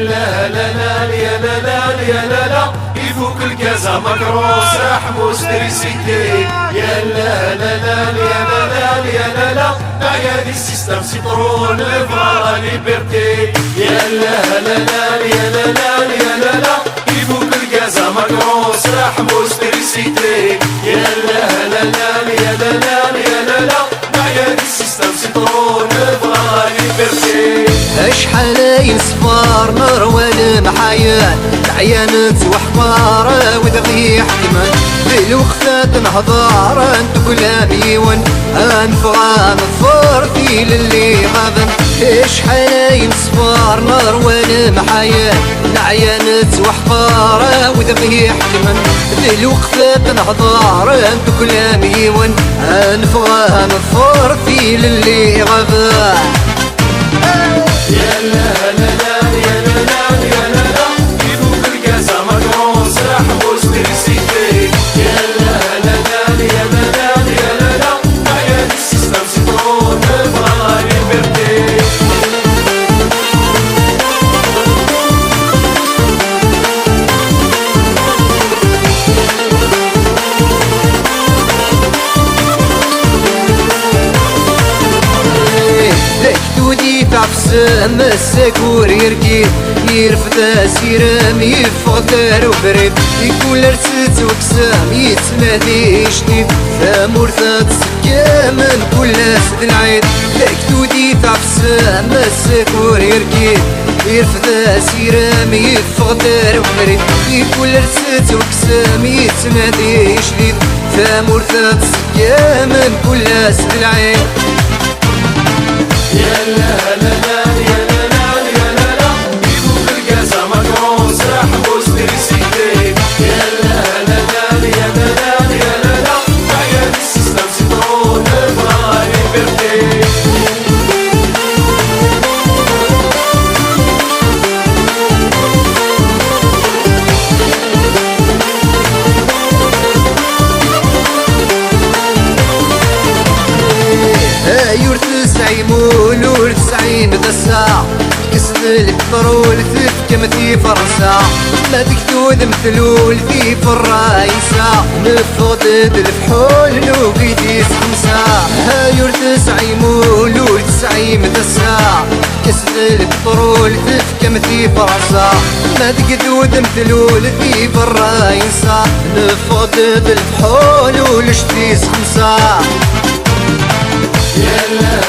لا لا لا يا لا لا يا لا لا يفوق الكازا مكروس راح ستريسيتي يا لا لا لا يا لا لا يا لا لا معايا دي السيستم سيترون فرا ليبرتي يا لا لا لا يا لا لا يا لا لا يفوق الكازا مكروس راح ستريسيتي يا لا لا لا يا لا لا يا لا لا معايا دي السيستم سيترون فرا ليبرتي اشحال ينصفر مروان محايا العيانات وحقارة ودغي حكمان في الوقفات نهضر انتو كلامي ون انفغى نظفر في للي غابن اشحال ينصفر مروان محايا العيانات وحقارة ودغي حكمان في الوقفات نهضر انتو كلامي ون انفغى نظفر في للي غابن يا لا لا لا يا لا لا يا لا لا يفوق الكازا مكروس راح ستريسيتي يا لا لا لا يا لا لا يا لا لا معايا دي السيستم سيترون فرا ليبرتي تعفسم السكور يركي يرفد سيرام يفغدر وبريد يقول رسد وكسام يتمادي جديد ثامورثات سكا من كل سد العيد لكتودي تعفسم السكور يركي يرفد سيرام يفغدر وبريد يقول رسد وكسام يتمادي جديد ثامورثات سكا من كل سد العيد يا لا لا لا يا لا لا يا لا لا يفوق الكازا مكروس راح ستريسيتي يا لا لا لا يا لا لا يا لا لا معايا دي السيستم سيترون فرا ليبرتي يمول ورتسعين دسا كسن البترول تفكم في فرنسا ما تكتود مثلول في فرايسا نفضد الفحول نوقيتي خمسة يرتسع يمول ورتسعين دسا كسن البترول تفكم في فرنسا ما تكتود مثلول في فرايسا نفضد الفحول ولشتي خمسة يا لا